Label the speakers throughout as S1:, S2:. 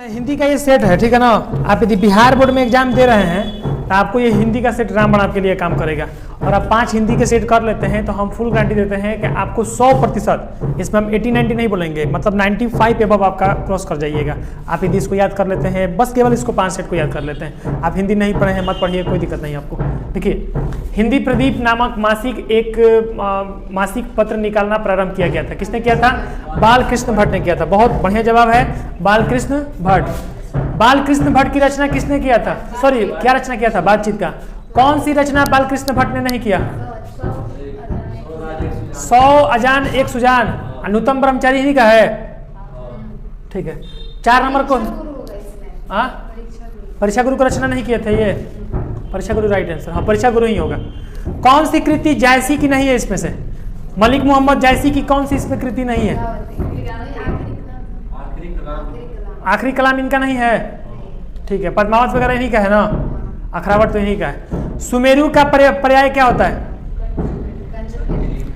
S1: हिंदी का ये सेट है, ठीक है ना। आप यदि बिहार बोर्ड में एग्जाम दे रहे हैं तो आपको ये हिंदी का सेट रामबाण आपके लिए काम करेगा। और आप 5 हिंदी के सेट कर लेते हैं तो हम फुल गारंटी देते हैं कि आपको 100%, इसमें हम 80-90 नहीं बोलेंगे, मतलब 95 एबव आपका क्रॉस कर जाइएगा। आप यदि इसको याद कर लेते हैं, बस केवल इसको 5 सेट को याद कर लेते हैं। आप हिंदी नहीं पढ़े हैं मत पढ़िए, कोई दिक्कत नहीं आपको। देखिए, हिंदी प्रदीप नामक मासिक पत्र निकालना प्रारंभ किया गया था। किसने किया था? बालकृष्ण भट्ट ने किया था। बहुत बढ़िया जवाब है, बालकृष्ण भट्ट। बालकृष्ण भट्ट की रचना किसने किया था? सॉरी, क्या रचना किया था? बातचीत का। कौन सी रचना बालकृष्ण भट्ट ने नहीं किया? 100 अजान एक सुजान, अनुतम ब्रह्मचारी ही का है, ठीक है। 4 नंबर को परीक्षा गुरु की रचना नहीं किए थे ये। परीक्षा गुरु राइट आंसर, हाँ परीक्षा गुरु ही होगा। कौन सी कृति जायसी की नहीं है इसमें से? मलिक मोहम्मद जायसी की कौन सी इसमें कृति नहीं है? आखिरी कलाम इनका नहीं है, ठीक है। पद्मावत वगैरह इन्हीं का है ना, अखरावट तो इन्हीं का है। सुमेरु का पर्याय क्या होता है?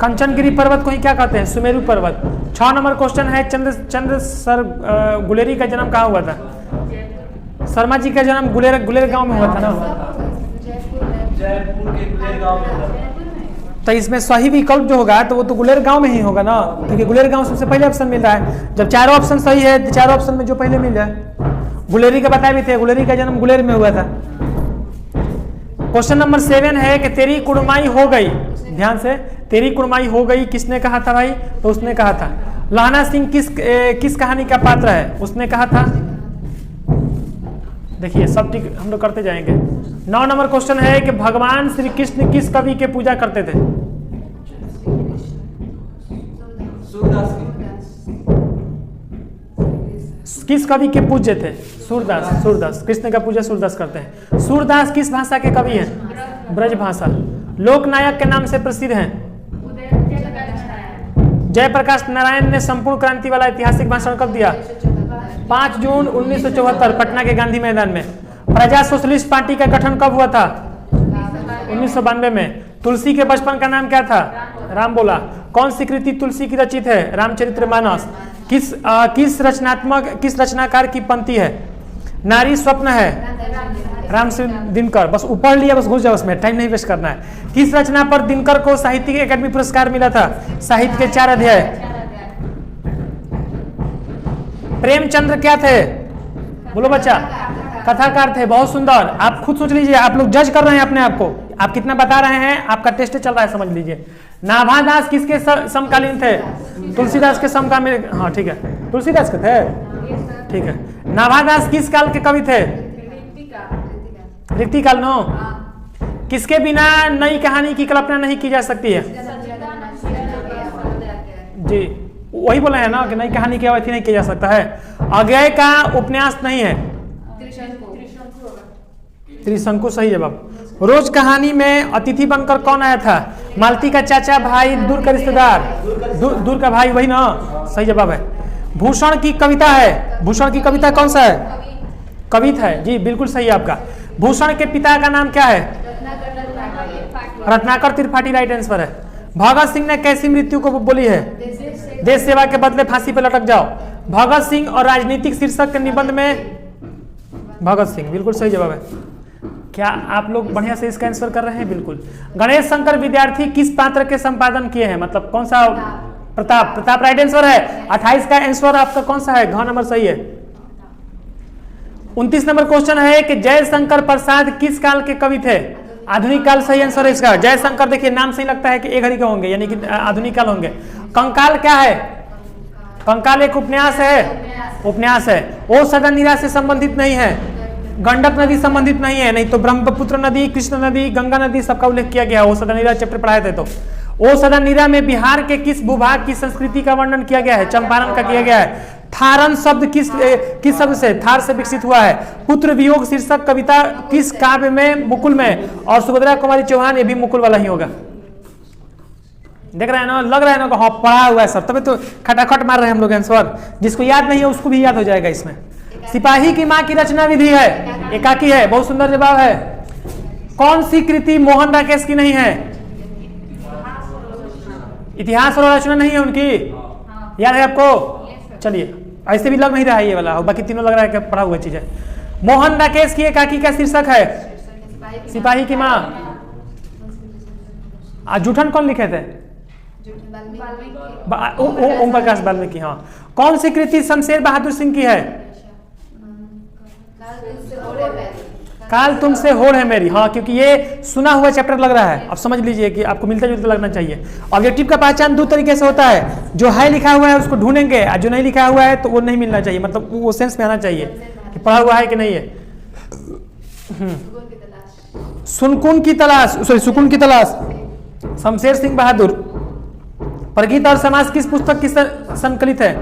S1: कंचनगिरी पर्वत को ही क्या कहते हैं? सुमेरु पर्वत। 6 नंबर क्वेश्चन है, चंद्र सर गुलेरी का जन्म कहाँ हुआ था? शर्मा जी का जन्म गुलेर गांव में हुआ था ना।
S2: जयपुर के गुलेर गांव में।
S1: तो इसमें सही विकल्प जो होगा तो वो तो गुलेर गांव में ही होगा ना, क्योंकि गुलेर गांव सबसे पहले ऑप्शन मिल रहा है। जब चारों ऑप्शन सही है तो चारों ऑप्शन में जो पहले मिल जाए। गुलेरी का बताए भी थे, गुलेरी का जन्म गुलेर में हुआ था। क्वेश्चन नंबर 7 है कि तेरी कुड़माई हो गई, ध्यान से, तेरी कुड़माई हो गई किसने कहा था भाई? तो उसने कहा था। लहना सिंह किस कहानी का पात्र है? उसने कहा था। देखिए सब ठीक हम लोग करते जाएंगे। 9 नंबर क्वेश्चन है कि भगवान श्री कृष्ण किस कवि के पूजा करते थे? किस कवि के पूज्य थे? सूरदास। सूरदास, कृष्ण का पूजा सूरदास करते हैं। सूरदास किस भाषा के कवि हैं? ब्रज भाषा। लोकनायक के नाम से प्रसिद्ध हैं? जयप्रकाश नारायण ने संपूर्ण क्रांति वाला ऐतिहासिक भाषण कब दिया? 5 जून 1974 पटना के गांधी मैदान में। प्रजा सोशलिस्ट पार्टी का गठन कब हुआ था? 1992 में। तुलसी के बचपन का नाम क्या था? राम बोला। कौन सी कृति तुलसी की रचित है? रामचरितमानस। किस रचनाकार की पंक्ति है? नारी स्वप्न है, राम से दिनकर। बस ऊपर लिया, बस घुस जाओ उसमें, टाइम नहीं वेस्ट करना है। किस रचना पर दिनकर को साहित्य अकादमी पुरस्कार मिला था? साहित्य के 4 अध्याय। प्रेमचंद्र क्या थे? बोलो बच्चा। कथाकार थे। बहुत सुंदर। आप खुद सोच लीजिए, आप लोग जज कर रहे हैं अपने आप को, आप कितना बता रहे हैं, आपका टेस्ट चल रहा है, समझ लीजिए। नाभादास किसके समकालीन थे? तुलसीदास के समकालीन। हाँ ठीक है, तुलसीदास के थे, ठीक है। नाभादास किस काल के कवि थे? ऋतिक काल। नो, किसके बिना नई कहानी की कल्पना नहीं की जा सकती है? जी वही बोले हैं ना कि नई कहानी की अवधि नहीं किया जा सकता है। अज्ञेय का उपन्यास नहीं है? त्रिशंकु सही जवाब। रोज कहानी में अतिथि बनकर कौन आया था? मालती का चाचा, भाई, दूर का रिश्तेदार। दूर का भाई, वही ना, सही जवाब है। भूषण की कविता है। भूषण की कविता कौन सा है? कविता है, जी बिल्कुल सही है आपका। भूषण के पिता का नाम क्या है? रत्नाकर त्रिपाठी राइट आंसर है। भगत सिंह ने कैसी मृत्यु को बोली है? देश सेवा के बदले फांसी पर लटक जाओ। भगत सिंह और राजनीतिक शीर्षक के निबंध में भगत सिंह, बिल्कुल सही जवाब है। क्या आप लोग बढ़िया से इसका आंसर कर रहे हैं? बिल्कुल। गणेश शंकर विद्यार्थी किस पात्र के संपादन किए हैं? मतलब कौन सा? प्रताप। प्रताप राइट आंसर है। 28 का आंसर आपका कौन सा है? घ नंबर सही है। 29 नंबर क्वेश्चन है कि जयशंकर प्रसाद किस काल के कवि थे? आधुनिक काल सही आंसर है इसका। जयशंकर देखिए नाम से ही लगता है कि एक घड़ी के होंगे, यानी कि आधुनिक काल होंगे। कंकाल क्या है? कंकाल एक उपन्यास है। उपन्यास है। ओ सदा नीरा से संबंधित नहीं है। गंडक नदी संबंधित नहीं है, नहीं तो ब्रह्मपुत्र नदी, कृष्ण नदी, गंगा नदी सबका उल्लेख किया गया। ओ सदा नीरा चैप्टर पढ़ाए थे। तो ओ सदा नीरा में बिहार के किस भूभाग की संस्कृति का वर्णन किया गया है? चंपारण का किया गया है। थारन शब्द किस शब्द से? थार से विकसित हुआ है। पुत्र वियोग शीर्षक कविता किस काव्य में? मुकुल में। और सुभद्रा कुमारी चौहान, ये भी मुकुल वाला ही होगा। देख रहे हैं ना, लग रहा है ना कि हाँ पढ़ा हुआ है सब, तभी तो खटाखट मार रहे हैं हम लोग आंसर। जिसको याद नहीं है उसको भी याद हो जाएगा इसमें। सिपाही की माँ की रचना विधि है? एकाकी है। बहुत सुंदर जवाब है। कौन सी कृति मोहन राकेश की नहीं है? इतिहास और रचना नहीं है उनकी, याद है आपको? चलिए, ऐसे भी लग नहीं रहा है ये वाला, बाकी तीनों लग रहा है कि पढ़ा हुआ चीज है। मोहन राकेश की एकाकी का शीर्षक है सिपाही की माँ। जूठन कौन लिखे थे? ओम प्रकाश वाल्मीकि। हाँ, कौन सी कृति शमशेर बहादुर सिंह की है? काल तुमसे होड़ है मेरी। हाँ, क्योंकि ये सुना हुआ चैप्टर लग रहा है। अब समझ लीजिए कि आपको मिलता जुलता लगना चाहिए। ऑब्जेक्टिव का पहचान दो तरीके से होता है, जो है लिखा हुआ है उसको ढूंढेंगे, और जो नहीं लिखा हुआ है तो वो नहीं मिलना चाहिए, मतलब वो सेंस में आना चाहिए कि पढ़ा हुआ है कि नहीं है। सुकून की तलाश, सॉरी सुकून की तलाश, शमशेर सिंह बहादुर। प्रगीत और समास किस पुस्तक की संकलित है?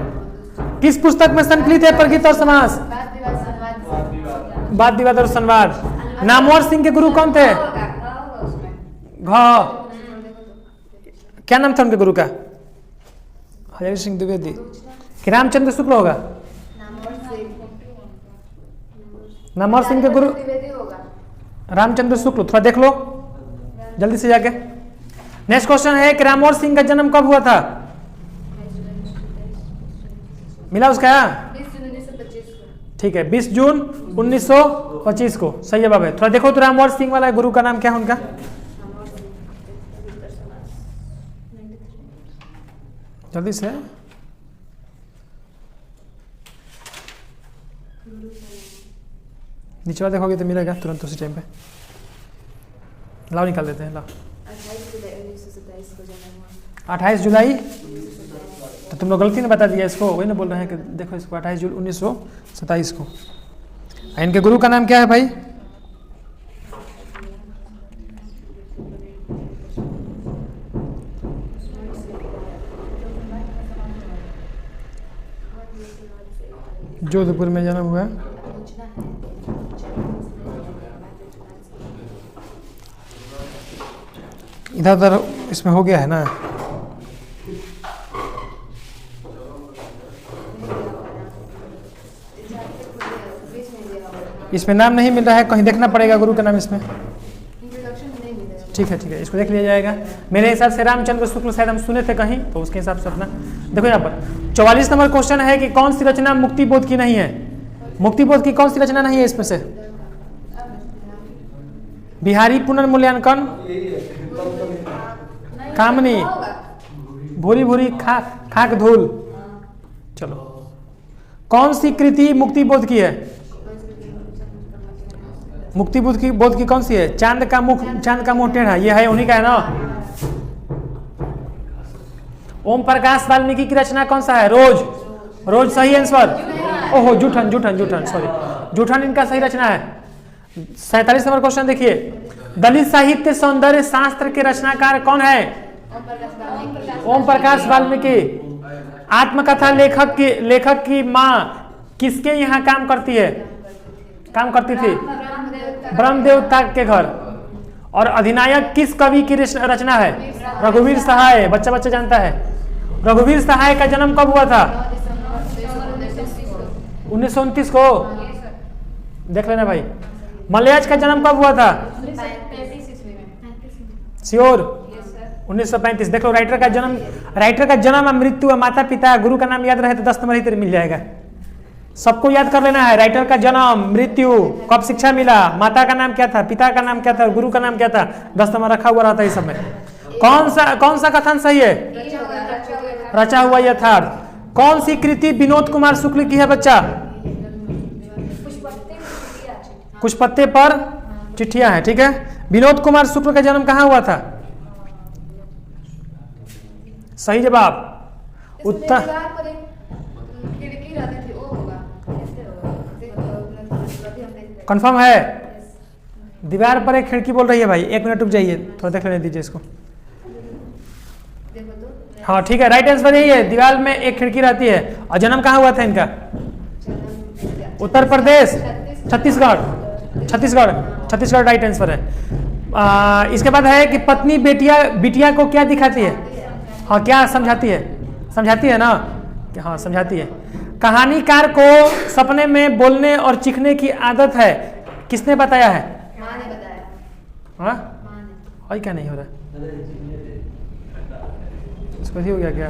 S1: किस पुस्तक में संकलित है प्रगीत और समास? वाद विवाद और संवाद। नामवर सिंह के गुरु कौन थे? क्या नाम था उनके गुरु का? हजारी सिंह द्विवेदी कि रामचंद्र शुक्ल होगा? नामवर सिंह के गुरु रामचंद्र शुक्ल। थोड़ा देख लो जल्दी से जाके। नेक्स्ट क्वेश्चन है कि रामवर सिंह का जन्म कब हुआ था? मिला उसका? ठीक है, 20 जून 1925 को सही जवाब है। थोड़ा देखो तो रामवर सिंह वाला गुरु का नाम क्या है उनका? जल्दी से। नीचे वाला देखोगे तो मिलेगा तुरंत उसी टाइम पे। लाओ निकाल देते हैं, लाओ। 28 जुलाई। तो तुम लोग गलती ने बता दिया इसको, वही ना बोल रहे हैं कि देखो इसको 28 जून 1927 को। इनके गुरु का नाम क्या है भाई? जोधपुर में जन्म हुआ। इधर उधर इसमें हो गया है ना। इसमें नाम नहीं मिल रहा है, कहीं देखना पड़ेगा गुरु का नाम इसमें। ठीक है ठीक है, इसको देख लिया जाएगा। मेरे हिसाब से रामचंद्र शुक्ल शायद हम सुने थे कहीं, तो उसके हिसाब से अपना देखो। यहाँ पर 44 नंबर क्वेश्चन है कि कौन सी रचना मुक्तिबोध की नहीं है? मुक्तिबोध की कौन सी रचना नहीं है इसमें से? बिहारी पुनर्मूल्यांकन, कामनी, भूरी भूरी खाक धूल। चलो, कौन सी कृति मुक्तिबोध की है? मुक्तिबोध की कौन सी है? चांद का मुंह टेढ़ा, ये है उन्हीं का है ना। ओम प्रकाश वाल्मीकि की रचना कौन सा है? रोज सही आंसर। ओहो, जूठन सॉरी, जूठन इनका सही रचना है। 47 नंबर क्वेश्चन देखिए, दलित साहित्य सौंदर्य शास्त्र के रचनाकार कौन है? ओम प्रकाश वाल्मीकि। आत्मकथा लेखक की माँ किसके यहाँ काम करती थी? ब्रह्मदेवता के घर। और अधिनायक किस कवि की रचना है? रघुवीर सहाय। बच्चा जानता है। रघुवीर सहाय का जन्म कब हुआ था? 1929 को। देख लेना भाई। मलयाज का जन्म कब हुआ था? श्योर? 1935। देख लो, राइटर का जन्म और मृत्यु, माता पिता, गुरु का नाम याद रहे तो 10 नंबर ही तेरे मिल जाएगा। सबको याद कर लेना है। राइटर का जन्म, मृत्यु, कब शिक्षा मिला, माता का नाम क्या था, पिता का नाम क्या था, गुरु का नाम क्या था, 10 नंबर रखा हुआ रहता है इस समय। कौन सा कथन सही है? रचा हुआ यथार्थ। कौन सी कृति विनोद कुमार शुक्ल की है बच्चा? कुछ पत्ते पर चिट्ठियां हैं। ठीक है, विनोद कुमार शुक्ल का जन्म कहाँ हुआ था? सही जवाब उत्तर। कंफर्म है? दीवार पर एक खिड़की बोल रही है भाई। 1 मिनट रुक जाइए, थोड़ा देख लेने दीजिए इसको। हाँ ठीक है, राइट आंसर यही है। दीवार में एक खिड़की रहती है। और जन्म कहाँ हुआ था इनका? उत्तर प्रदेश, छत्तीसगढ़ राइट आंसर है। इसके बाद है कि पत्नी बिटिया को क्या दिखाती है? हाँ, क्या समझाती है ना? हाँ, समझाती है। कहानीकार को सपने में बोलने और चीखने की आदत है, किसने बताया है? माँ ने बताया। हाँ, क्या नहीं हो रहा? इसको ही हो गया क्या?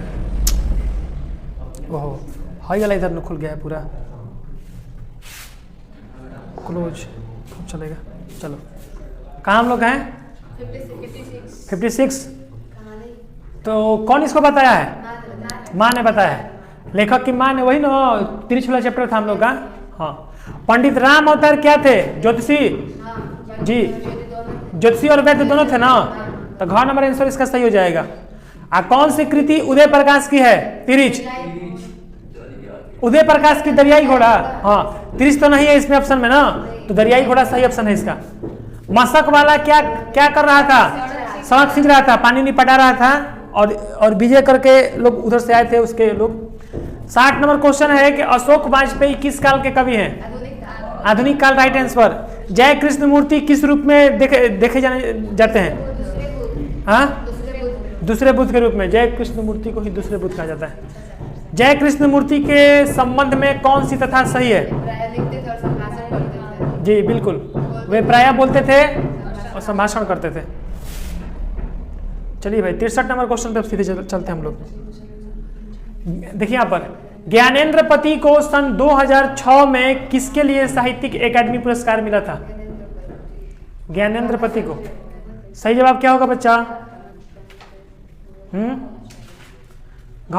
S1: ओहो, हाई वाला इधर खुल गया है पूरा, क्लोज चलेगा। चलो कहाँ हम लोग हैं? 56। तो कौन इसको बताया है? माँ ने बताया है। लेखक की माँ ने, वही ना तिरछ वाला चैप्टर था हम लोग का। हाँ, पंडित राम अवतार क्या थे? ज्योतिषी जी, ज्योतिषी और वैद्य दोनों थे ना, तो घ नंबर आंसर इसका सही हो जाएगा। कौन सी कृति उदय प्रकाश की है? तिरछ। उदय प्रकाश की दरियाई घोड़ा। हाँ, तिरछ तो नहीं है इसमें ऑप्शन में ना, तो दरियाई घोड़ा सही ऑप्शन है इसका। मशक वाला क्या क्या कर रहा था? सड़क सींच रहा था, पानी नहीं पटा रहा था, और विजय करके लोग उधर से आए थे उसके लोग। 60 नंबर क्वेश्चन है कि अशोक वाजपेयी किस काल के कवि हैं? आधुनिक काल, राइट आंसर। जय कृष्ण मूर्ति किस रूप में देखे जाते हैं? हाँ, दूसरे बुद्ध के रूप में। जय कृष्ण मूर्ति को ही दूसरे बुद्ध कहा जाता है। जय कृष्ण मूर्ति के संबंध में कौन सी तथा सही है? जी बिल्कुल, वे प्रायः बोलते थे और संभाषण करते थे। चलिए भाई 63 नंबर क्वेश्चन पे सीधे चलते हैं हम लोग। देखिए यहाँ पर, ज्ञानेंद्र पति को सन 2006 में किसके लिए साहित्यिक अकादमी पुरस्कार मिला था? ज्ञानेंद्र पति को। सही जवाब क्या होगा बच्चा? घ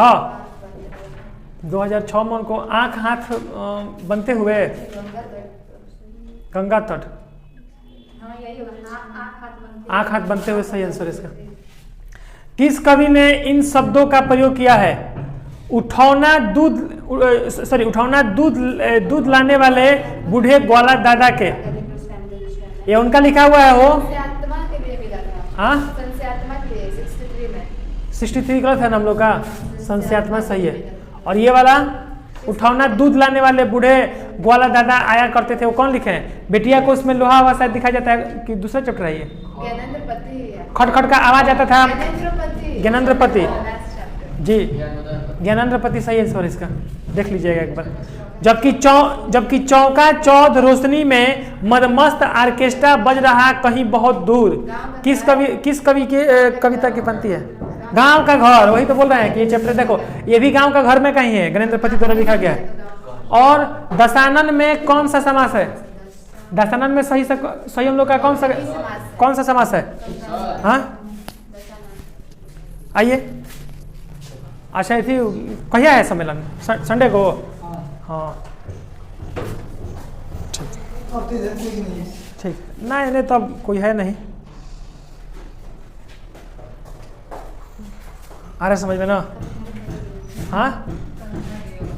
S1: 2006 में उनको आंख हाथ बनते हुए गंगा तट, आंख हाथ बनते हुए सही आंसर इसका। किस कवि ने इन शब्दों का प्रयोग किया है? उठौना दूध लाने वाले बूढ़े ग्वाला दादा के, ये उनका लिखा हुआ है। वो हाँ 63 गलत है ना हम लोग का, संस्यात्मा सही है। और ये वाला उठौना दूध लाने वाले बूढ़े ग्वाला दादा आया करते थे, वो कौन लिखे हैं? बेटिया को उसमें लोहा हुआ शायद दिखाया जाता है कि दूसरा चैप्टर है ये? खटखट का आवाज आता था, ज्ञानेंद्रपति जी, ज्ञानेंद्रपति सही आंसर इसका, देख लीजिएगा एक बार। जबकि चौका चौध रोशनी में मदमस्त ऑर्केस्ट्रा बज रहा कहीं बहुत दूर, किस कवि की कविता की पंक्ति है? गांव का घर, वही तो बोल रहे हैं कि ये चैप्टर देखो, ये भी गांव का घर में कहीं है, ज्ञानेंद्रपति द्वारा लिखा गया है। और दशानन में कौन सा समास है? दशानन में सही हम लोग का कौन सा समास है? हाँ आइए, अच्छा थी कहिया है सम्मेलन? संडे को। हाँ ठीक, नहीं तब कोई है नहीं, आ रहा समझ में ना? हाँ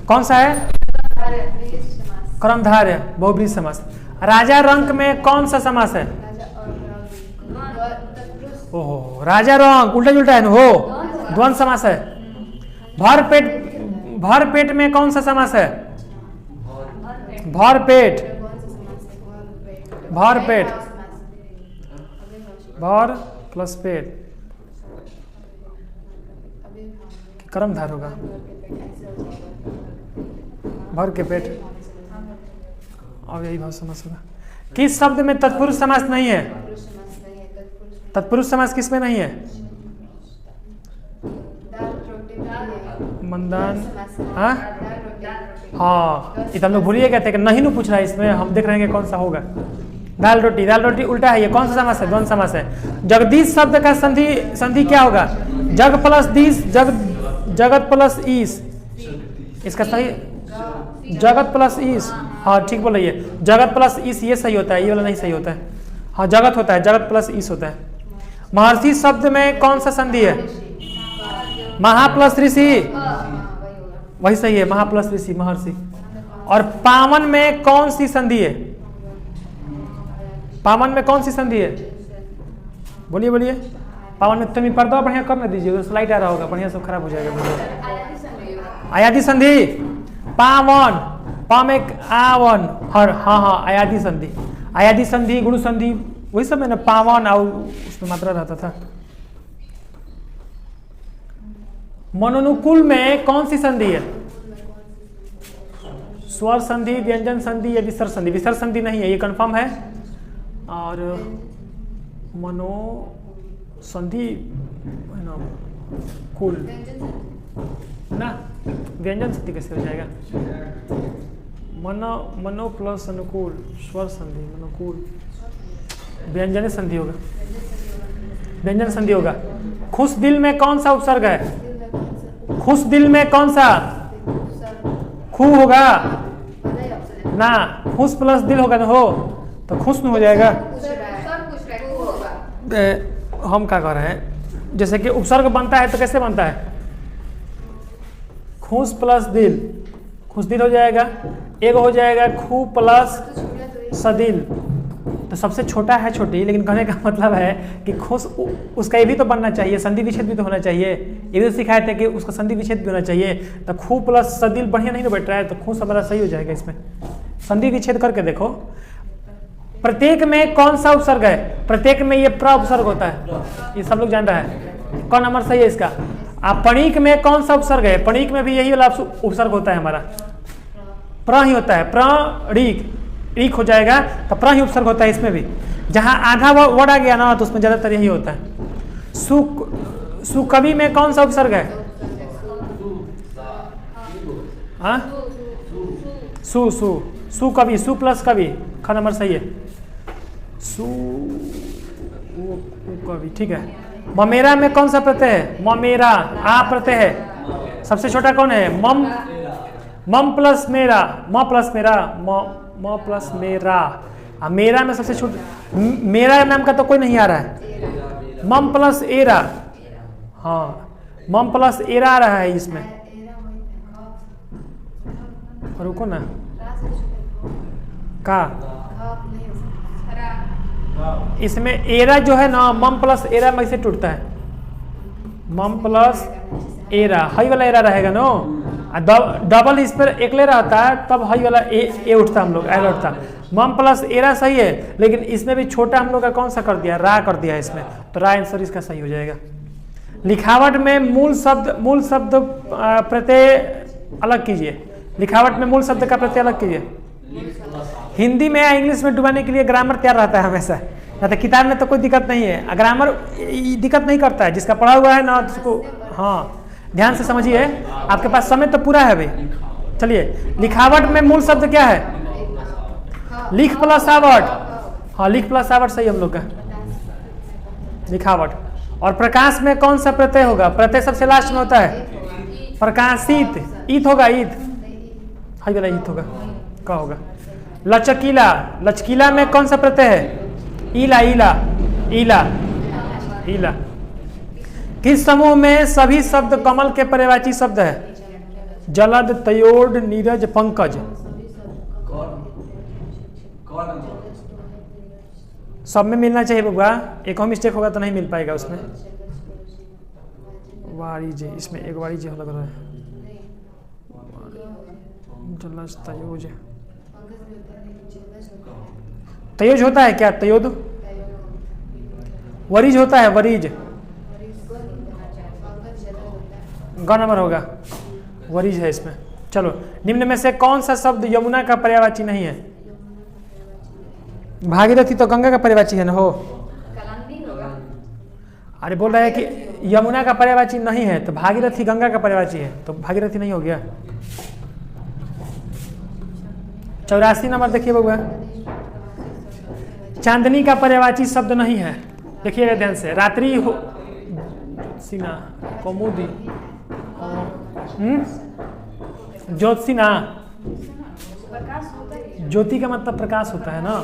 S1: कौन सा है? कर्मधारय बहुब्रीहि समास। राजा रंक में कौन सा समास है? ओहो, राजा रंक उल्टा जुल्टा है ना, हो द्वंद्व समास है। भर पेट में कौन सा समास है? भर पेट भर प्लस पेट कर्मधार होगा, भर के पेट, और यही भाव समास होगा। किस शब्द में तत्पुरुष समास नहीं है? तत्पुरुष समास किस में नहीं है? मंदान। हाँ ये तो हम लोग भूलिए गए थे कि नहीं पूछ रहा है, इसमें हम देख रहे हैं कि कौन सा होगा। दाल रोटी उल्टा है, ये कौन सा समास है? द्वंद्व समास है। जगदीश शब्द का संधि क्या होगा? जग प्लस दीश, जगत प्लस ईश, इसका सही जगत प्लस ईश। हाँ ठीक बोल रही है, जगत प्लस ईश ये सही होता है, ये वाला नहीं सही होता है। हाँ जगत होता है, जगत प्लस ईश होता है। महर्षि शब्द में कौन सा संधि है? महा प्लस ऋषि, वही सही है, महा प्लस ऋषि, महर्षि। और पावन में कौन सी संधि है? पावन में कौन सी संधि है? बोलिए। पावन में तुम पर्दा बढ़िया कर ना दीजिए, स्लाइड आ रहा होगा, बढ़िया सब खराब हो जाएगा। आयादी संधि, पावन, पाम एक आवन, हर हाँ आयादी संधि, आयादी संधि, गुण संधि, वही सब है ना, पावन और उसमें मात्रा रहता था। मनोनुकूल में कौन सी संधि है? स्वर संधि, व्यंजन संधि या विसर्ग संधि? विसर्ग संधि नहीं है, ये कंफर्म है। और मनो संधि कूल ना, व्यंजन संधि कैसे हो जाएगा? मनो प्लस अनुकूल, स्वर संधि, अनुकूल, व्यंजन संधि होगा, व्यंजन संधि होगा। खुश दिल में कौन सा उपसर्ग है? खुश दिल में कौन सा? खू होगा ना, खुश प्लस दिल होगा ना, हो तो खुश हो जाएगा। हम क्या कर रहे हैं, जैसे कि उपसर्ग बनता है तो कैसे बनता है? खुश प्लस दिल, खुश दिल हो जाएगा। एक हो जाएगा खू प्लस सदिल, तो सबसे छोटा है छोटी, लेकिन कहने का मतलब है कि खुश उसका ये भी तो बनना चाहिए, संधि विच्छेद भी तो होना चाहिए। ये भी तो सिखाए थे कि उसका संधि विच्छेद भी होना चाहिए। तो खू प्लस सदिल बढ़िया नहीं तो बैठ रहा है, तो खुश हमारा सही हो जाएगा। इसमें संधि विच्छेद करके देखो, प्रत्येक में कौन सा उपसर्ग है? प्रत्येक में ये प्र उपसर्ग होता है, ये सब लोग जान रहा है। कौन नंबर सही है इसका? आप पणिक में कौन सा उपसर्ग है? पणिक में भी यही वाला उपसर्ग होता है हमारा, प्र ही होता है। प्रणिक ईक हो जाएगा तो प्र ही उपसर्ग होता है इसमें भी। जहां आधा वर्ड आ गया ना तो उसमें ज्यादातर यही होता है। सुकवि में कौन सा उपसर्ग है? हाँ, सुकवि, सु प्लस कवि, ख नंबर सही है। कवि, ठीक है। ममेरा में कौन सा प्रत्यय है? ममेरा, आ प्रत्यय है। सबसे छोटा कौन है? मम प्लस मेरा, म प्लस मेरा, म प्लस मेरा। मेरा में सबसे छोटा, मेरा नाम का तो कोई नहीं आ रहा है। मम प्लस एरा, हाँ मम प्लस एरा आ रहा है इसमें। रुको ना, का इसमें एरा जो है ना, मम प्लस एरा में से टूटता है। मम प्लस एरा, हाई वाला एरा रहेगा नो, डबल इस पर एकले रहता है तब हाई वाला ए उठता, हम लोग एरा उठता। मम प्लस एरा सही है, लेकिन इसमें भी छोटा हम लोग का कौन सा कर दिया? रा कर दिया इसमें, तो रा आंसर इसका सही हो जाएगा। लिखावट में मूल शब्द प्रत्यय अलग कीजिए। लिखावट में मूल शब्द का प्रत्यय अलग कीजिए। हिंदी में या इंग्लिश में डुबाने के लिए ग्रामर तैयार रहता है हमेशा, ना तो किताब में तो कोई दिक्कत नहीं है। ग्रामर दिक्कत नहीं करता है, जिसका पढ़ा हुआ है ना उसको, हाँ ध्यान से समझिए, आपके पास समय तो पूरा है भाई। चलिए, लिखावट में मूल शब्द क्या है? लिख प्लस आवट, हाँ लिख प्लस आवट सही हम लोग का लिखावट। और प्रकाश में कौन सा प्रत्यय होगा? प्रत्यय सबसे लास्ट में होता है। प्रकाशित, ईत होगा, ईत हाई वाला ईत होगा, क्या होगा? लचकीला, लचकीला में कौन सा प्रत्यय है? ईला, ईला, ईला, ईला। किस समूह में सभी शब्द कमल के पर्यायवाची शब्द है? जलद, तयोड, नीरज, पंकज। सब में मिलना चाहिए बबुआ, एक और मिस्टेक होगा तो नहीं मिल पाएगा उसमें। वाणिज्य, इसमें एक वाणिज्य लग रहा है। जलज, तयोज, तयोज होता है क्या? तयोद, वरीज होता है, वरीज ग नंबर होगा, वरीज है इसमें। चलो, निम्न में से कौन सा शब्द यमुना का पर्यायवाची नहीं है? भागीरथी तो गंगा का पर्यायवाची है ना, हो। अरे बोल रहा है कि यमुना का पर्यायवाची नहीं है, तो भागीरथी गंगा का पर्यायवाची है, तो भागीरथी नहीं हो गया। 84 नंबर देखिए बबुआ, चांदनी का पर्यायवाची शब्द नहीं है, देखिएगा ध्यान से। रात्रि हो, सीना, कौमुदी, ज्योत्सिना, ज्योति का मतलब प्रकाश होता है ना,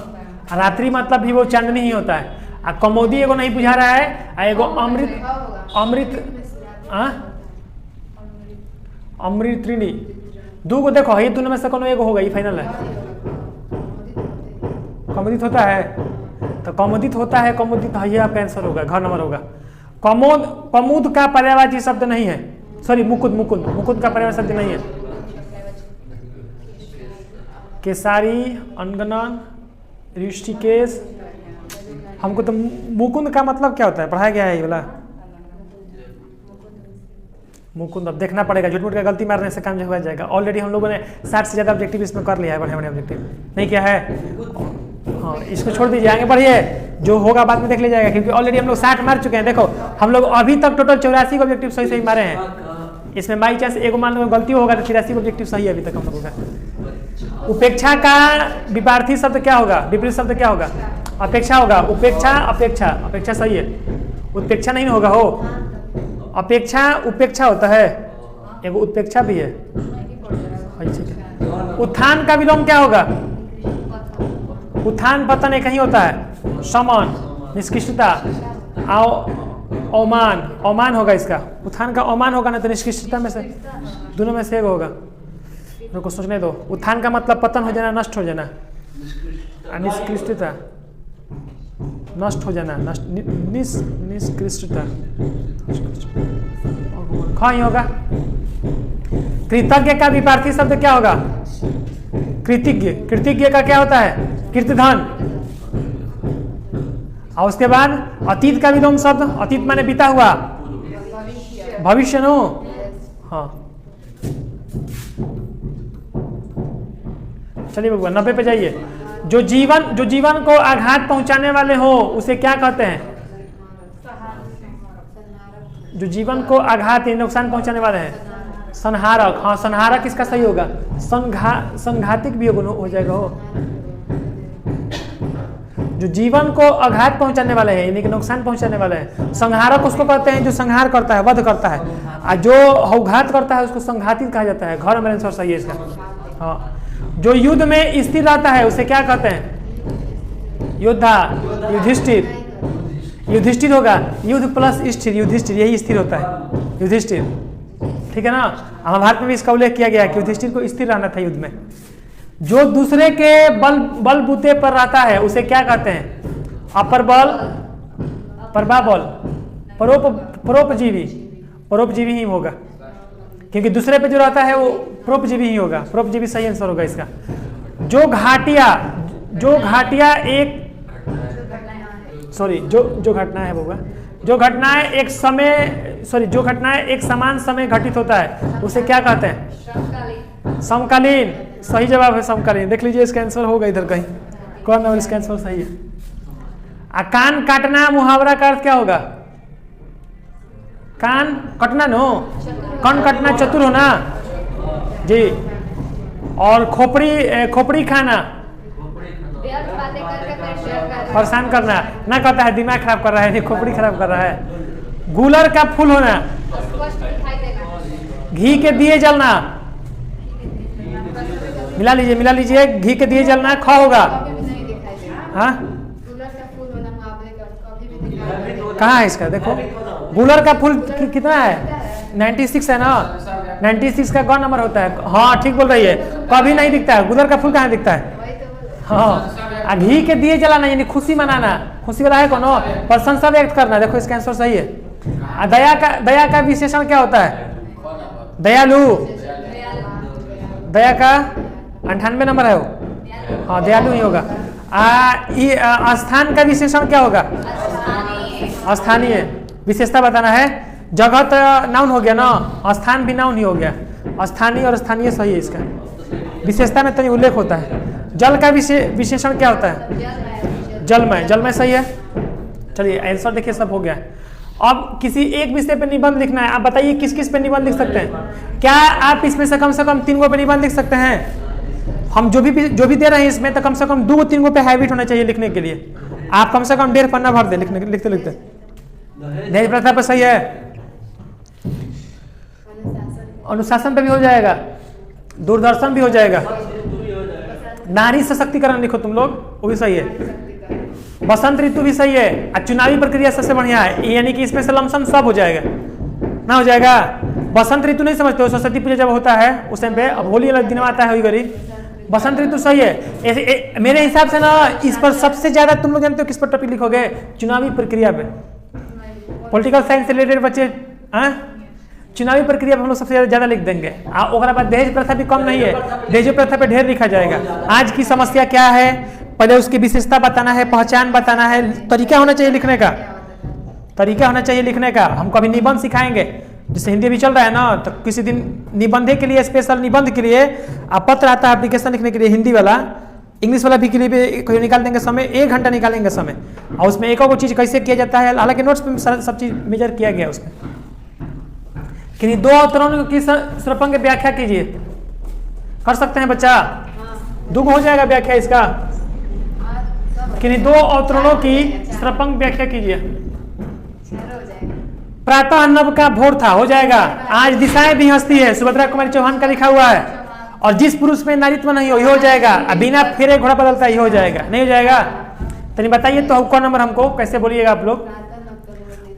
S1: रात्रि मतलब भी वो चांदनी ही होता है। आ कमोदी एगो नहीं बुझा रहा है, आ एगो अमृत, अमृतृणी, दो को देखो, ये दोनों में से कोनो एगो होगा, ये फाइनल है। कमोदित होता है, तो कमोदित होता है, कमोदित ये आपका आंसर होगा, घ नंबर होगा। कमुद का पर्यायवाची शब्द नहीं है, सॉरी मुकुंद, मुकुंद का पर्यायवाची शब्द नहीं है। केसारी, अनगनन, ऋषिकेश, हमको तो मुकुंद का मतलब क्या होता है पढ़ाया गया है ये वाला। मुकुंद अब देखना पड़ेगा, झूठ मूठ का गलती मारने से काम जो हो जाएगा। ऑलरेडी हम लोगों ने 60 से ज़्यादा ऑब्जेक्टिव इसमें कर लिया है, बड़े बड़े ऑब्जेक्टिव नहीं किया है। हाँ इसको छोड़ दीजिए, आगे बढ़िए, जो होगा बाद में देख लिया जाएगा, क्योंकि ऑलरेडी हम लोग 60 मार चुके हैं। देखो हम लोग अभी तक टोटल 84 ऑब्जेक्टिव सही सही मारे हैं। इसमें बाई चांस एक मान लो गलती होगा तो 83 ऑब्जेक्टिव सही है अभी तक हम लोगों का। उपेक्षा का विपरीत शब्द क्या होगा? विपरीत शब्द क्या होगा? अपेक्षा होगा। उपेक्षा अपेक्षा, अपेक्षा सही है, उत्पेक्षा नहीं होगा हो। अपेक्षा उपेक्षा होता है, एक उत्पेक्षा भी है। उत्थान का विलोम क्या होगा? उत्थान पतन एक ही होता है। समान, निष्कृष्टता, अवमान, अवमान होगा इसका। उत्थान का अवमान होगा ना तो निष्कृष्टता में से दोनों में से एक होगा। को सोचने दो। उत्थान का मतलब पतन हो जाना, नष्ट हो जाना, निष्कृष्टता नष्ट हो जाना, निष्कृष्टता ही होगा। कृतज्ञ का विपरीत शब्द क्या होगा? कृतज्ञ। कृतज्ञ का क्या होता है? कीर्तिधन। और उसके बाद अतीत का विलोम शब्द, अतीत माने बीता हुआ, भविष्य नो। हाँ चलिए भगवान 90 पे जाइए। जो जीवन को आघात पहुंचाने वाले हो उसे क्या कहते हैं? जो जीवन को आघात या नुकसान पहुंचाने वाले हैं, संहारक। हाँ संहारक इसका सही होगा। संघातिक भी हो जाएगा हो। जो जीवन को आघात पहुंचाने वाले हैं यानी कि नुकसान पहुंचाने वाले हैं। संहारक उसको कहते हैं जो संहार करता है, वध करता है, और जो हौघात करता है उसको संघातिक कहा जाता है। घर में आंसर सही है इसका। हाँ जो युद्ध में स्थिर रहता है उसे क्या कहते हैं? योद्धा, युधिष्ठिर। युधिष्ठिर होगा, युद्ध प्लस स्थिर, युधिष्ठिर, यही स्थिर होता है, युधिष्ठिर। ठीक है ना। महाभारत में भी इसका उल्लेख किया गया कि युधिष्ठिर को स्थिर रहना था युद्ध में। जो दूसरे के बल बूते पर रहता है उसे क्या कहते हैं? अपर बल, प्रभा बल, परोपजीवी। परोपजीवी ही होगा क्योंकि दूसरे पे जो रहता है वो परोपजीवी ही होगा। परोपजीवी सही आंसर होगा इसका। जो घाटिया एक सॉरी जो घटना है होगा, जो घटनाएं एक समय जो घटनाएं एक समान समय घटित होता है उसे क्या कहते हैं? समकालीन। सही जवाब है समकालीन। देख लीजिए इसका आंसर होगा इधर कहीं, कौन और इसका आंसर सही है। कान काटना मुहावरा का अर्थ क्या होगा? कान कटना नो, कान कटना चतुर होना जी। और खोपड़ी खाना, परेशान करना ना कहता है, दिमाग खराब कर रहा है, खोपड़ी खराब कर रहा है। गूलर का फूल होना, घी के दिए जलना। मिला लीजिए घी के दिए जलना ख होगा। हाँ कहाँ है इसका? देखो गूलर का फूल कितना है? 96 है ना। 96 का कौन नंबर होता है? हाँ ठीक बोल रही है, कभी नहीं दिखता है। गूलर का फूल कहाँ दिखता है? हाँ घी के दिए जलाना यानी खुशी मनाना। खुशी वाला है कोनो, प्रशंसा व्यक्त करना। देखो इसका आंसर सही है। दया का विशेषण क्या होता है? दयालु। दया का 98 नंबर है वो। हाँ दयालु ही होगा। स्थान का विशेषण क्या होगा? स्थानीय। विशेषता बताना है। जगह तो नाउन हो गया ना, स्थान भी नाउन ही हो गया। स्थानीय और स्थानीय सही है इसका। विशेषता में तो उल्लेख होता है। जल का विशेषण क्या होता है? जलमय। जलमय सही है। चलिए आंसर देखिए सब हो गया। अब किसी एक विषय पे निबंध लिखना है। आप बताइए किस किस पे निबंध लिख सकते हैं? क्या आप इसमें से कम 3 गो पे निबंध लिख सकते हैं? हम जो भी दे रहे हैं इसमें तो कम से कम 2-3 गो पे हैबिट होना चाहिए लिखने के लिए। आप कम से कम 1.5 पन्ना भर दे लिखते। दहेज प्रथा पर सही है। अनुशासन पे भी हो जाएगा, दूरदर्शन भी हो जाएगा। नारी सशक्तिकरण लिखो तुम लोग, वो भी सही है। बसंत ऋतु भी सही है। और चुनावी प्रक्रिया सबसे बढ़िया है, यानी कि इसमें से लमसम सब हो जाएगा ना। हो जाएगा। बसंत ऋतु नहीं समझते हो? सरस्वती पूजा जब होता है उस टाइम पे, अब होली अलग दिन में आता है वही गरीब। बसंत ऋतु सही है। मेरे हिसाब से ना इस पर सबसे ज्यादा तुम लोग जानते हो किस पर टॉपिक लिखोगे? चुनावी प्रक्रिया पे। पॉलिटिकल साइंस से रिलेटेड बच्चे चुनावी प्रक्रिया पर हम लोग सबसे ज्यादा लिख देंगे। और बाद दहेज प्रथा भी कम नहीं है, दहेज प्रथा पे ढेर लिखा जाएगा। आज की समस्या क्या है, पहले उसकी विशेषता बताना है, पहचान बताना है, तरीका होना चाहिए लिखने का। तरीका होना चाहिए लिखने का। हम कभी निबंध सिखाएंगे, जैसे हिंदी भी चल रहा है ना, तो किसी दिन निबंधे के लिए, स्पेशल निबंध के लिए आप पत्र आता है एप्लीकेशन लिखने के लिए हिंदी वाला, इंग्लिश वाला भी के लिए भी निकाल देंगे समय, 1 घंटा निकालेंगे समय, और उसमें एक और चीज़ कैसे किया जाता है, हालांकि नोट्स में सब चीज़ मेजर किया गया उसमें। कि 2 अवतरणों की सरपंग व्याख्या कीजिए, कर सकते हैं बच्चा? दुगुना हो जाएगा व्याख्या इसका। कि 2 अवतरणों की सरपंग व्याख्या कीजिए। प्रातः नभ का भोर था, हो जाएगा। आज दिशाएं भी हंसती है, सुभद्रा कुमारी चौहान का लिखा हुआ है। और जिस पुरुष में नारीत्व नहीं हो, ये हो जाएगा। बिना फेरे घोड़ा बदलता, ये हो जाएगा, नहीं हो जाएगा? तो बताइए तो कौन नंबर हमको कैसे बोलिएगा आप लोग?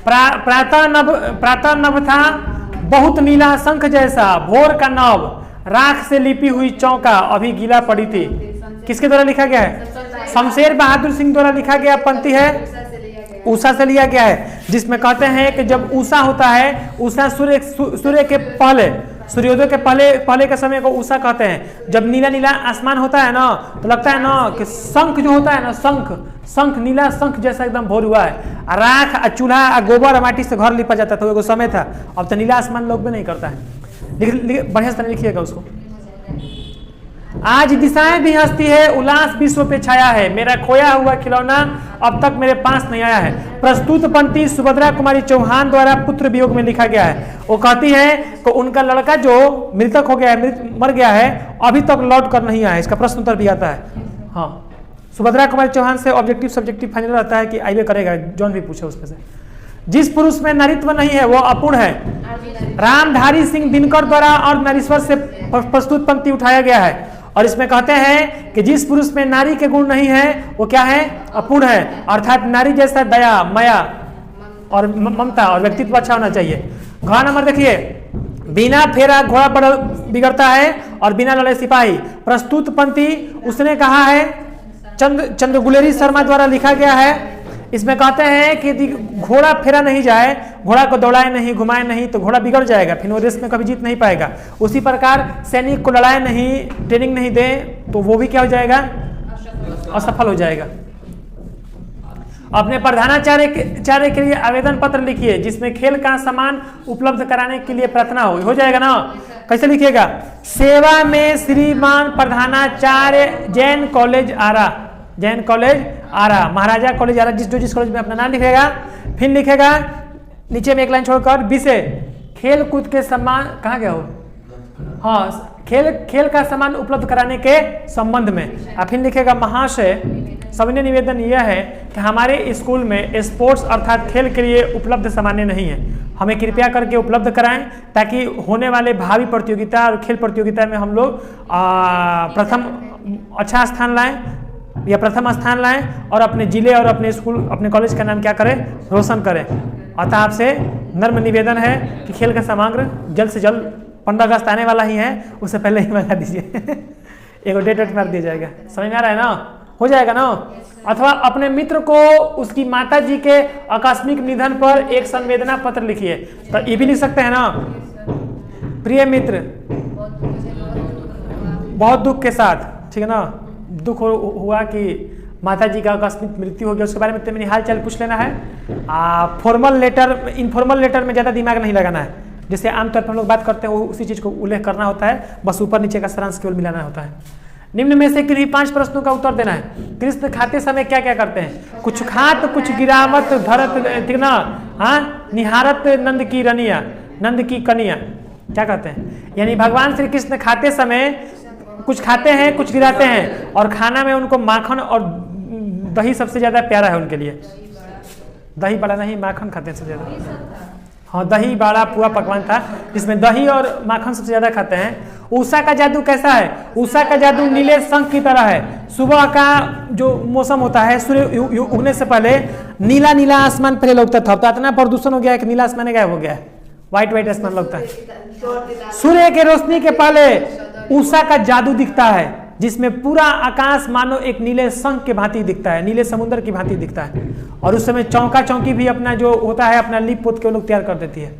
S1: प्रातः नभ था बहुत नीला शंख जैसा, भोर का नभ राख से लिपी हुई चौका अभी गीला पड़ी थी। किसके द्वारा लिखा गया है? शमशेर बहादुर सिंह द्वारा लिखा गया पंक्ति है, उषा से लिया गया है, जिसमें कहते हैं कि जब उषा होता है, उषा सूर्य के पहले, सूर्योदय के पहले के समय को उषा कहते हैं। जब नीला नीला आसमान होता है ना, तो लगता है ना कि शंख जो होता है ना, शंख नीला शंख जैसा एकदम भोर हुआ है। राख चूल्हा गोबर माटी से घर लिपा जाता था, वो समय था। अब तो नीला आसमान लोग भी नहीं करता है। बढ़िया से लिखिएगा उसको। आज दिशाएं भी हंसती है, उल्लास विश्व पे छाया है, मेरा खोया हुआ खिलौना अब तक मेरे पास नहीं आया है। प्रस्तुत पंक्ति सुभद्रा कुमारी चौहान द्वारा पुत्र वियोग में लिखा गया है। वो कहती है कि उनका लड़का जो मृतक हो गया है, मर गया है, अभी तक लौट कर नहीं आया। इसका प्रश्न उत्तर भी आता है। हाँ, सुभद्रा कुमारी चौहान से ऑब्जेक्टिव सब्जेक्टिव फाइनल रहता है कि आईवे करेगा, जॉन भी पूछे उसमें से। जिस पुरुष में नारीत्व नहीं है वो अपूर्ण है। रामधारी सिंह दिनकर द्वारा और नारीश्वर से प्रस्तुत पंक्ति उठाया गया है, और इसमें कहते हैं कि जिस पुरुष में नारी के गुण नहीं है वो क्या है? अपूर्ण है। अर्थात नारी जैसा दया, माया और ममता और व्यक्तित्व अच्छा होना चाहिए। घ नंबर देखिए, बिना फेरा घोड़ा बिगड़ता है और बिना लड़े सिपाही। प्रस्तुत पंक्ति उसने कहा है, चंद्रगुलेरी शर्मा द्वारा लिखा गया है। इसमें कहते हैं कि घोड़ा फेरा नहीं जाए, घोड़ा को दौड़ाए नहीं, घुमाए नहीं, तो घोड़ा बिगड़ जाएगा, फिर वो रेस में कभी जीत नहीं पाएगा। उसी प्रकार सैनिक को लड़ाए नहीं, ट्रेनिंग नहीं दे, तो वो भी क्या हो जाएगा? असफल हो जाएगा। अपने प्रधानाचार्य के लिए आवेदन पत्र लिखिए, जिसमें खेल का सामान उपलब्ध कराने के लिए प्रार्थना हो जाएगा ना? कैसे लिखिएगा? सेवा में श्रीमान प्रधानाचार्य, जैन कॉलेज आरा, जैन कॉलेज आरा, महाराजा कॉलेज आरा, जिस कॉलेज में अपना नाम लिखेगा। फिर लिखेगा नीचे में एक लाइन छोड़कर, विषय खेल कूद के सम्मान, कहाँ गया हो? हाँ, खेल का सामान उपलब्ध कराने के संबंध में। और फिर लिखेगा, महाशय सविनय निवेदन यह है कि हमारे स्कूल में स्पोर्ट्स अर्थात खेल के लिए उपलब्ध सामान्य नहीं है, हमें कृपया करके उपलब्ध कराएं, ताकि होने वाले भावी प्रतियोगिता और खेल प्रतियोगिता में हम लोग प्रथम अच्छा स्थान लाएं या प्रथम स्थान लाएं, और अपने जिले और अपने स्कूल, अपने कॉलेज का नाम क्या करें? रोशन करें। अतः आपसे नर्म निवेदन है कि खेल का सामग्री जल्द से जल्द, 15 अगस्त आने वाला ही है, उससे पहले ही मंगा दीजिए। एक डेट मार दिया जाएगा। समझ में आ रहा है ना? हो जाएगा ना? अथवा अपने मित्र को उसकी माता जी के आकस्मिक निधन पर एक संवेदना पत्र लिखिए, तो ये भी लिख सकते हैं ना? प्रिय मित्र, बहुत दुख के साथ, ठीक है ना, दुख हुआ कि माता जी का आकस्मिक मृत्यु हो गया, उसके बारे में तो मैंने हाल चाल पूछ लेना है। फॉर्मल लेटर, इनफॉर्मल लेटर में ज़्यादा दिमाग नहीं लगाना है, जैसे आमतौर पर हम लोग बात करते हैं उसी चीज़ को उल्लेख करना होता है, बस ऊपर नीचे का सारांश केवल मिलाना होता है। निम्न में से किन्हीं 5 प्रश्नों का उत्तर देना है। कृष्ण खाते समय क्या क्या करते हैं? कुछ खात, कुछ गिरावत धरत, ठीक ना? हाँ, निहारत नंद की रनिया, नंद की कनिया, क्या कहते हैं? यानी भगवान श्री कृष्ण खाते समय कुछ खाते हैं, कुछ गिराते हैं, और खाना में उनको माखन और दही सबसे ज़्यादा प्यारा है उनके लिए। दही बड़ा नहीं, माखन खाते हैं सबसे ज़्यादा। हाँ, दही बड़ा पुआ पकवान था जिसमें दही और माखन सबसे ज़्यादा खाते हैं। उषा का जादू कैसा है? उषा का जादू नीले शंख की तरह है। सुबह का जो मौसम होता है, सूर्य उगने से पहले नीला नीला आसमान पहले लगता था, तो इतना प्रदूषण हो गया है कि नीला आसमान गायब हो गया है, व्हाइट आसमान लगता है। सूर्य के रोशनी के पहले उषा का जादू दिखता है, जिसमें पूरा आकाश मानो एक नीले शंख के भांति दिखता है, नीले समुद्र की भांति दिखता है। और उस समय चौका चौकी भी अपना जो होता है अपना लिप पोत के वो लोग तैयार कर देती है।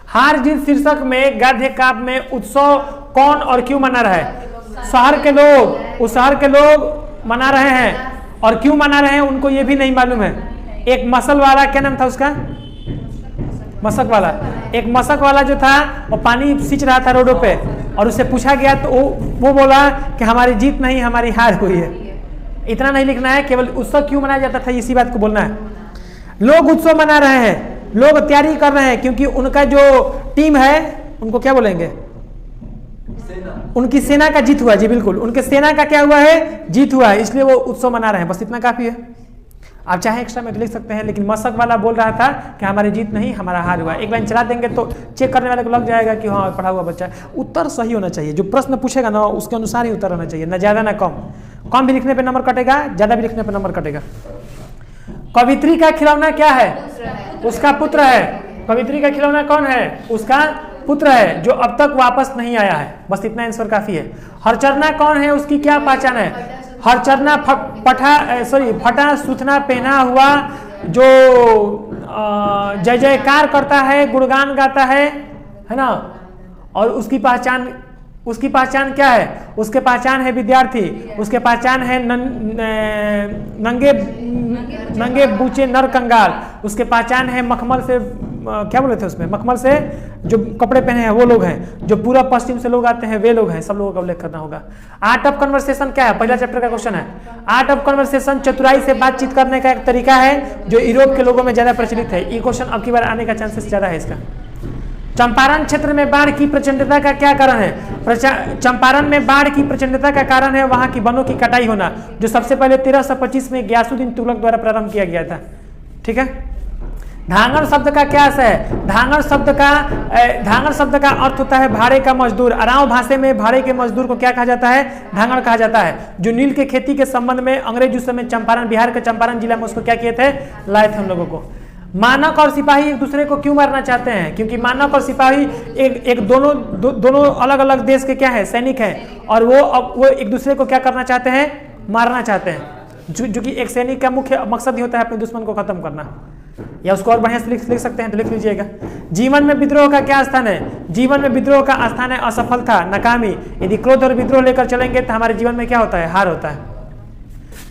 S1: हार जीत शीर्षक में गद्य काव्य में उत्सव कौन और क्यों मना रहा है? शहर के लोग, उस शहर के लोग मना रहे हैं, और क्यों मना रहे हैं उनको ये भी नहीं मालूम है। एक मसल वाला, क्या नाम था उसका? मशक वाला। एक मशक वाला जो था वो पानी सींच रहा था रोडों पे, और उससे पूछा गया तो वो बोला कि हमारी जीत नहीं हमारी हार हुई है। इतना नहीं लिखना है, केवल उत्सव क्यों मनाया जाता था इसी बात को बोलना है। लोग उत्सव मना रहे हैं, लोग तैयारी कर रहे हैं, क्योंकि उनका जो टीम है उनको क्या बोलेंगे, उनकी सेना का जीत हुआ। जी बिल्कुल, उनके सेना का क्या हुआ है, जीत हुआ है, इसलिए वो उत्सव मना रहे हैं। बस इतना काफी है। आप चाहे एक्स्ट्रा में लिख सकते हैं, लेकिन मशक वाला बोल रहा था कि हमारी जीत नहीं हमारा हार हुआ। एक लाइन चला देंगे तो चेक करने वाले को लग जाएगा कि हाँ पढ़ा हुआ बच्चा है। उत्तर सही होना चाहिए, जो प्रश्न पूछेगा ना उसके अनुसार ही उत्तर होना चाहिए, ना ज्यादा ना कम। कम भी लिखने पे नंबर कटेगा, ज्यादा भी लिखने पे नंबर कटेगा। कवित्री का खिलौना क्या है, उसका पुत्र है। कवित्री का खिलौना कौन है, उसका पुत्र है, जो अब तक वापस नहीं आया है। बस इतना आंसर काफी है। हरचरना कौन है, उसकी क्या पहचान है। हरचरना फटा सूथना पहना हुआ, जो जय जयकार करता है, गुणगान गाता है ना। और उसकी पहचान क्या है, उसके पहचान है विद्यार्थी, उसके पहचान है नंगे बूचे नर कंगाल, उसके पहचान है मखमल से क्या बोले थे उसमें, मखमल से जो कपड़े पहने हैं वो लोग हैं, जो पूरा पश्चिम से लोग आते हैं वे लोग हैं। सब लोगों का उल्लेख करना होगा। आर्ट ऑफ कन्वर्सेशन क्या है, पहला चैप्टर का क्वेश्चन है। आर्ट ऑफ कन्वर्सेशन चतुराई से बातचीत करने का एक तरीका है, जो यूरोप के लोगों में ज्यादा प्रचलित है। ये क्वेश्चन अब की बार आने का चांसेस ज्यादा है इसका। चंपारण क्षेत्र में बाढ़ की प्रचंडता का क्या कारण है। चंपारण में बाढ़ की प्रचंडता का कारण है वहां की वनों की कटाई होना, जो सबसे पहले 1325 में गयासुद्दीन तुगलक द्वारा प्रारंभ किया गया था। ठीक है। धांगड़ शब्द का क्या अर्थ है। धांगड़ शब्द का अर्थ होता है भाड़े का मजदूर। अराव भाषा में भाड़े के मजदूर को क्या कहा जाता है, धांगड़ कहा जाता है। जो नील के खेती के संबंध में अंग्रेज उस समय चंपारण, बिहार के चंपारण जिला में उसको क्या किए थे, लाए थे हम लोगों को। मानक और सिपाही एक दूसरे को क्यों मारना चाहते हैं, क्योंकि मानक और सिपाही दोनों अलग अलग देश के क्या है, सैनिक हैं, और वो एक दूसरे को क्या करना चाहते हैं, मारना चाहते हैं। जो कि एक सैनिक का मुख्य मकसद ही होता है अपने दुश्मन को खत्म करना। या उसको और बढ़िया से लिख सकते हैं तो लिख लीजिएगा। जीवन में विद्रोह का क्या स्थान है। जीवन में विद्रोह का स्थान है असफलता, नाकामी। यदि क्रोध और विद्रोह लेकर चलेंगे तो हमारे जीवन में क्या होता है, हार होता है।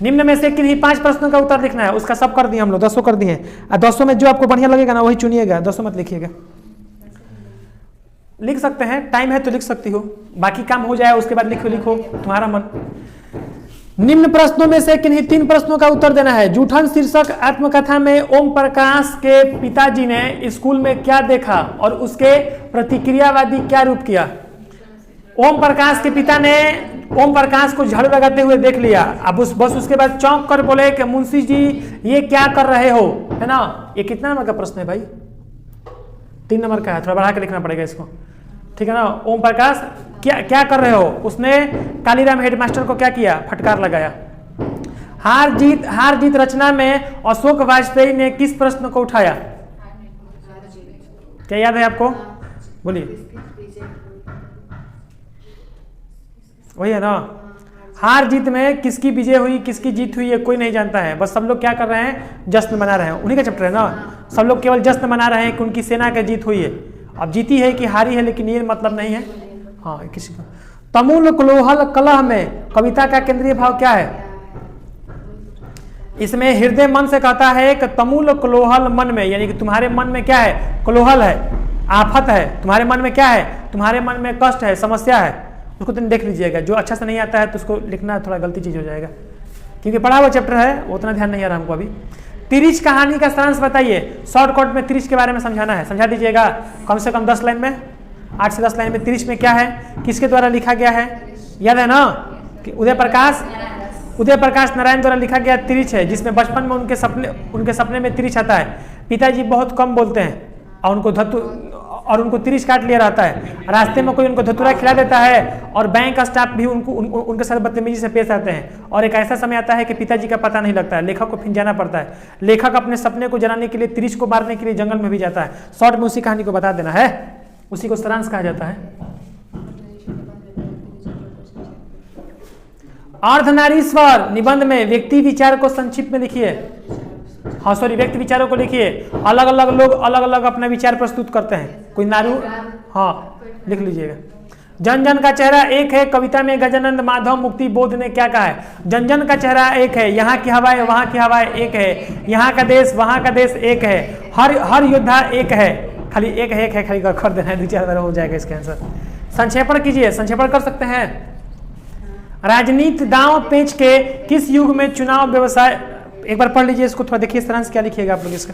S1: निम्न में से किन्हीं 5 प्रश्नों का उत्तर लिखना है। उसका सब कर दिए हम लोग, 10 कर दिए। 10 में जो आपको बढ़िया लगेगा ना वही चुनिएगा, 10 मत लिखिएगा। लिख सकते हैं, टाइम है तो लिख सकती हो, बाकी काम हो जाए उसके बाद लिखो तुम्हारा मन। निम्न प्रश्नों में से किन्हीं 3 प्रश्नों का उत्तर देना है। जूठन शीर्षक आत्मकथा में ओम प्रकाश के पिताजी ने स्कूल में क्या देखा और उसके प्रतिक्रियावादी क्या रूप किया। ओम प्रकाश के पिता ने ओम प्रकाश को झाड़ू लगाते हुए देख लिया। अब बस उसके बाद चौंक कर बोले कि मुंशी जी ये क्या कर रहे हो, है ना। ये कितना नंबर का प्रश्न है भाई, 3 नंबर का है, थोड़ा बढ़ा के लिखना पड़ेगा इसको, ठीक है ना। ओम प्रकाश क्या कर रहे हो, उसने कालीराम हेडमास्टर को क्या किया, फटकार लगाया। हार जीत रचना में अशोक वाजपेयी ने किस प्रश्न को उठाया, क्या याद है आपको, बोलिए। वही है ना। हार जीत में किसकी विजय हुई किसकी जीत हुई ये कोई नहीं जानता है, बस सब लोग क्या कर रहे हैं, जश्न मना रहे हैं। उन्हीं का चैप्टर है ना। सब लोग केवल जश्न मना रहे हैं कि उनकी सेना की जीत हुई है। अब जीती है कि हारी है, लेकिन ये मतलब नहीं है। हाँ, किसी को तमुल क्लोहल कलह में कविता का केंद्रीय भाव क्या है। इसमें हृदय मन से कहता है कि तमुल क्लोहल मन में, यानी कि तुम्हारे मन में क्या है, क्लोहल है, आफत है। तुम्हारे मन में क्या है, तुम्हारे मन में कष्ट है, समस्या है। उसको तुम देख लीजिएगा। जो अच्छा से नहीं आता है तो उसको लिखना थोड़ा गलती चीज हो जाएगा, क्योंकि पढ़ा हुआ चैप्टर है, उतना ध्यान नहीं आ रहा हमको अभी। तिरिच कहानी का सारांश बताइए। शॉर्टकट में तिरिच के बारे में समझाना है, समझा दीजिएगा कम से कम 10 लाइन में, 8 से 10 लाइन में। तिरिच में क्या है, किसके द्वारा लिखा गया है, याद है ना कि उदय प्रकाश नारायण द्वारा लिखा गया तिरिच है, जिसमें बचपन में उनके सपने में तिरिच आता है। पिताजी बहुत कम बोलते हैं और उनको तिरिच काट लिया रहता है। रास्ते में कोई उनको धतूरा खिला देता है और बैंक स्टाफ भी उनके साथ बदतमीजी से पेश आते हैं। और एक ऐसा समय आता है कि पिताजी का पता नहीं लगता है, लेखक को फिर जाना पड़ता है। लेखक अपने सपने को जलाने के लिए तिरिच को मारने के लिए जंगल में भी जाता है। शॉर्ट में उसी कहानी को बता देना है, उसी को सारांश कहा जाता है। अर्धनारीश्वर निबंध में व्यक्ति विचार को संक्षिप्त में लिखिए। व्यक्ति विचारों को लिखिए। अलग अलग लोग अलग अलग अपना विचार प्रस्तुत करते हैं। कोई नारू, लिख लीजिएगा। जन जन का चेहरा एक है कविता में गजानंद माधव मुक्ति बोध ने क्या कहा है। जन जन का चेहरा एक है, यहाँ की हवाएं वहाँ की हवाएं एक है, यहाँ का देश वहाँ का देश एक है, हर योद्धा एक है, खाली एक है खाली कर देना है, 2-4 बार हो जाएगा इसका आंसर। संक्षेपण कीजिए, संक्षेपण कर सकते हैं। राजनीति दांव पेंच के किस युग में चुनाव व्यवसाय, एक बार पढ़ लीजिए इसको, थोड़ा देखिए सारांश क्या लिखिएगा आप लोग इसका।